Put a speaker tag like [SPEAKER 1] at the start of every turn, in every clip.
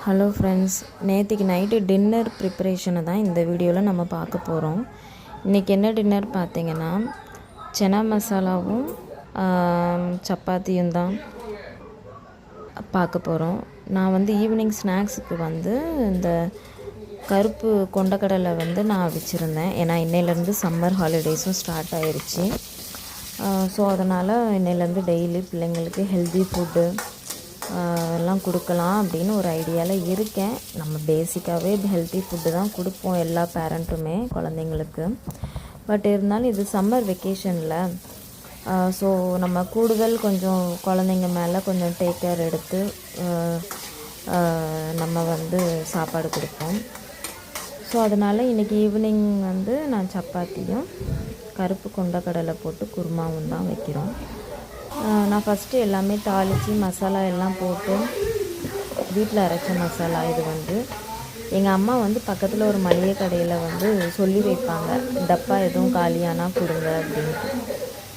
[SPEAKER 1] Hello friends, நேற்றுக்கு night dinner ப்ரிப்பரேஷனை தான் இந்த வீடியோவில் நம்ம பார்க்க போகிறோம். இன்றைக்கி என்ன டின்னர் பார்த்திங்கன்னா, சனா மசாலாவும் சப்பாத்தியும் தான் பார்க்க போகிறோம். நான் ஈவினிங் ஸ்நாக்ஸுக்கு இந்த கருப்பு கொண்டக்கடலை நான் அவிச்சிருந்தேன். ஏன்னா இன்னையிலேருந்து சம்மர் ஹாலிடேஸும் ஸ்டார்ட் ஆகிருச்சு. ஸோ அதனால் இன்னையிலேருந்து டெய்லி பிள்ளைங்களுக்கு ஹெல்தி ஃபுட்டு எல்லாம் கொடுக்கலாம் அப்படின்னு ஒரு ஐடியாவில் இருக்கேன். நம்ம பேசிக்காகவே ஹெல்த்தி ஃபுட்டு தான் கொடுப்போம் எல்லா பேரண்ட்டுமே குழந்தைங்களுக்கு. பட் இருந்தாலும் இது சம்மர் வெக்கேஷனில் ஸோ நம்ம கூடுதல் கொஞ்சம் குழந்தைங்க மேலே கொஞ்சம் டேக் கேர் எடுத்து நம்ம சாப்பாடு கொடுப்போம். ஸோ அதனால் இன்றைக்கி ஈவினிங் நான் சப்பாத்தியும் கருப்பு கொண்டக்கடலை போட்டு குருமாவும் தான் வைக்கிறோம். நான் ஃபஸ்ட்டு எல்லாமே தாளித்து மசாலா எல்லாம் போட்டு வீட்டில் அரைச்ச மசாலா. இது எங்கள் அம்மா பக்கத்தில் ஒரு மளிகை கடையில் சொல்லி வைப்பாங்க, டப்பா எதுவும் காலியானா கொடுங்க அப்படின்ட்டு.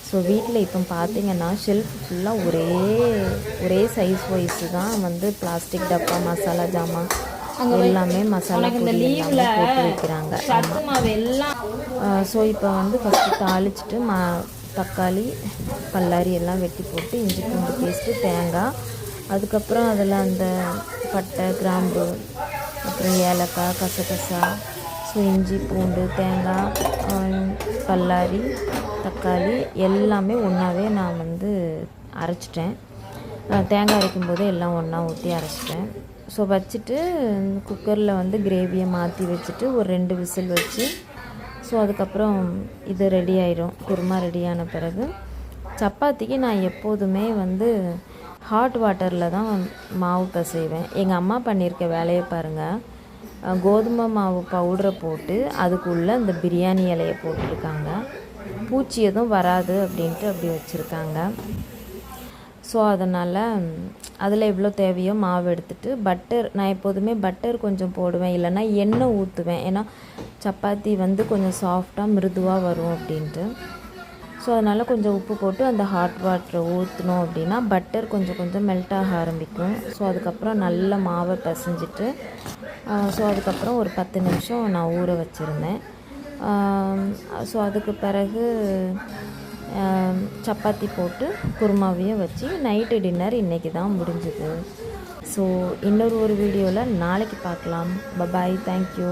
[SPEAKER 1] ஸோ வீட்டில் இப்போ பார்த்திங்கன்னா ஷெல்ஃப் ஃபுல்லாக ஒரே சைஸ் வைஸு தான் பிளாஸ்டிக் டப்பா மசாலா ஜாமான் எல்லாமே மசாலா பொடி எல்லாமே போட்டு வைக்கிறாங்க. ஸோ இப்போ ஃபஸ்ட்டு தாளிச்சிட்டு தக்காளி பல்லாரி எல்லாம் வெட்டி போட்டு இஞ்சி பூண்டு பேஸ்ட்டு தேங்காய், அதுக்கப்புறம் அதில் அந்த பட்டை கிராம்பு அப்புறம் ஏலக்காய் கசகசா, ஸோ இஞ்சி பூண்டு தேங்காய் பல்லாரி தக்காளி எல்லாமே ஒன்றாவே நான் அரைச்சிட்டேன். தேங்காய் அரைக்கும்போது எல்லாம் ஒன்றா ஊற்றி அரைச்சிட்டேன். ஸோ வச்சுட்டு குக்கரில் கிரேவியை மாற்றி வச்சுட்டு ஒரு 2 விசில் வச்சு ஸோ அதுக்கப்புறம் இது ரெடி ஆயிடும். குருமா ரெடியான பிறகு சப்பாத்திக்கு நான் எப்போதுமே ஹாட் வாட்டரில் தான் மாவு பிசைவேன். எங்கள் அம்மா பண்ணியிருக்க வேலையை பாருங்கள். கோதுமை மாவு பவுடரை போட்டு அதுக்குள்ளே இந்த பிரியாணி இலையை போட்டிருக்காங்க. பூச்சி எதுவும் வராது அப்படின்ட்டு அப்படி வச்சுருக்காங்க. ஸோ அதனால் அதில் எவ்வளோ தேவையோ மாவு எடுத்துகிட்டு பட்டர், நான் எப்போதுமே பட்டர் கொஞ்சம் போடுவேன், இல்லைன்னா எண்ணெய் ஊற்றுவேன். ஏன்னா சப்பாத்தி கொஞ்சம் சாஃப்டாக மிருதுவாக வரும் அப்படின்ட்டு. ஸோ அதனால் கொஞ்சம் உப்பு போட்டு அந்த ஹாட் வாட்டரை ஊற்றினோம் அப்படின்னா பட்டர் கொஞ்சம் மெல்ட் ஆக ஆரம்பிக்கும். ஸோ அதுக்கப்புறம் நல்ல மாவை பிசைஞ்சிட்டு ஸோ அதுக்கப்புறம் ஒரு 10 நிமிஷம் நான் ஊற வச்சுருந்தேன். ஸோ அதுக்கு பிறகு சப்பாத்தி போட்டு குருமாவையும் வச்சு நைட்டு டின்னர் இன்றைக்கி தான் முடிஞ்சுது. ஸோ இன்னொரு வீடியோவில் நாளைக்கு பார்க்கலாம். Bye bye, thank you.